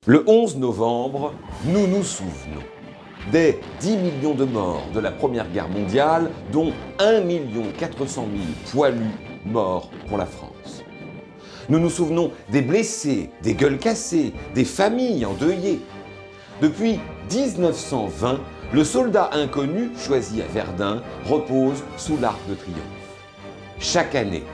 Le 11 novembre, nous nous souvenons des 10 millions de morts de la Première Guerre mondiale, dont 1 400 000 poilus morts pour la France. Nous nous souvenons des blessés, des gueules cassées, des familles endeuillées. Depuis 1920, le soldat inconnu, choisi à Verdun, repose sous l'Arc de Triomphe. Chaque année,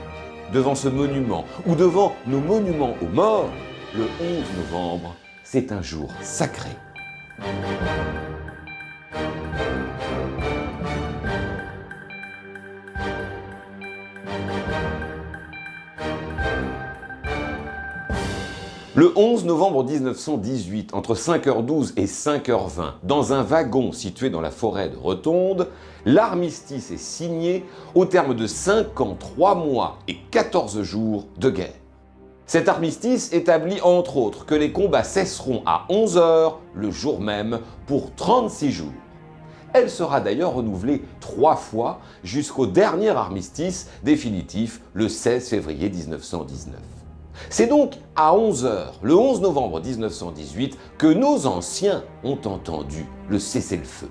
devant ce monument ou devant nos monuments aux morts, le 11 novembre, c'est un jour sacré. Le 11 novembre 1918, entre 5h12 et 5h20, dans un wagon situé dans la forêt de Rotonde, l'armistice est signé au terme de 5 ans, 3 mois et 14 jours de guerre. Cet armistice établit entre autres que les combats cesseront à 11h le jour même pour 36 jours. Elle sera d'ailleurs renouvelée 3 fois jusqu'au dernier armistice définitif le 16 février 1919. C'est donc à 11h, le 11 novembre 1918, que nos anciens ont entendu le cessez-le-feu.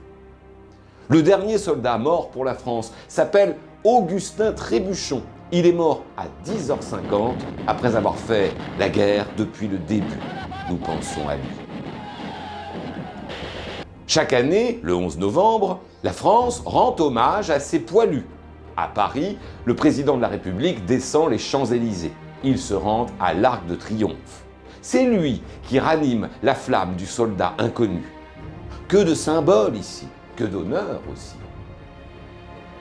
Le dernier soldat mort pour la France s'appelle Augustin Trébuchon. Il est mort à 10h50 après avoir fait la guerre depuis le début. Nous pensons à lui. Chaque année, le 11 novembre, la France rend hommage à ses poilus. À Paris, le président de la République descend les Champs-Élysées. Il se rend à l'Arc de Triomphe. C'est lui qui ranime la flamme du soldat inconnu. Que de symboles ici, que d'honneur aussi.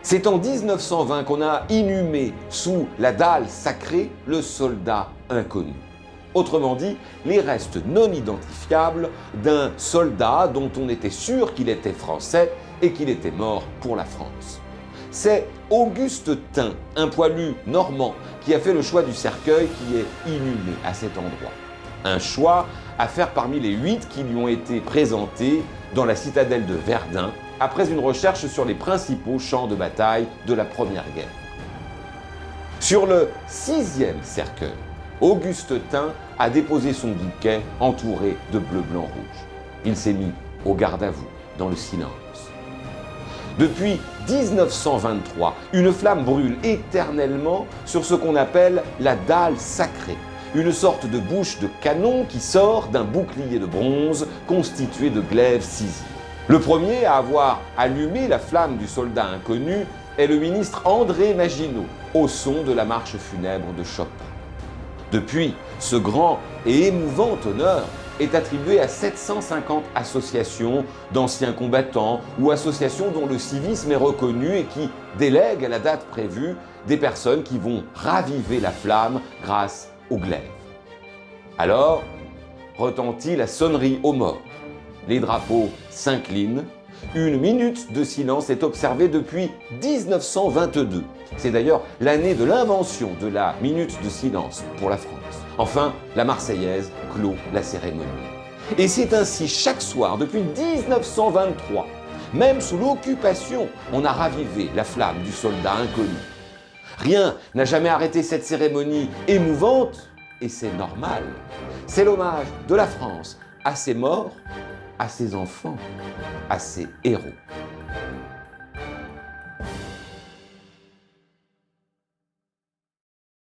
C'est en 1920 qu'on a inhumé sous la dalle sacrée le soldat inconnu. Autrement dit, les restes non identifiables d'un soldat dont on était sûr qu'il était français et qu'il était mort pour la France. C'est Auguste Tin, un poilu normand, qui a fait le choix du cercueil qui est inhumé à cet endroit. Un choix à faire parmi les 8 qui lui ont été présentés dans la citadelle de Verdun, après une recherche sur les principaux champs de bataille de la Première Guerre. Sur le 6e cercueil, Auguste Tin a déposé son bouquet entouré de bleu, blanc, rouge. Il s'est mis au garde à vous, dans le silence. Depuis 1923, une flamme brûle éternellement sur ce qu'on appelle la dalle sacrée, une sorte de bouche de canon qui sort d'un bouclier de bronze constitué de glaives ciselés. Le premier à avoir allumé la flamme du soldat inconnu est le ministre André Maginot, au son de la marche funèbre de Chopin. Depuis, ce grand et émouvant honneur est attribué à 750 associations d'anciens combattants ou associations dont le civisme est reconnu et qui délèguent à la date prévue des personnes qui vont raviver la flamme grâce aux glaives. Alors, retentit la sonnerie aux morts. Les drapeaux s'inclinent. Une minute de silence est observée depuis 1922. C'est d'ailleurs l'année de l'invention de la minute de silence pour la France. Enfin, la Marseillaise clôt la cérémonie. Et c'est ainsi chaque soir depuis 1923, même sous l'occupation, on a ravivé la flamme du soldat inconnu. Rien n'a jamais arrêté cette cérémonie émouvante, et c'est normal. C'est l'hommage de la France à ses morts, à ses enfants, à ses héros.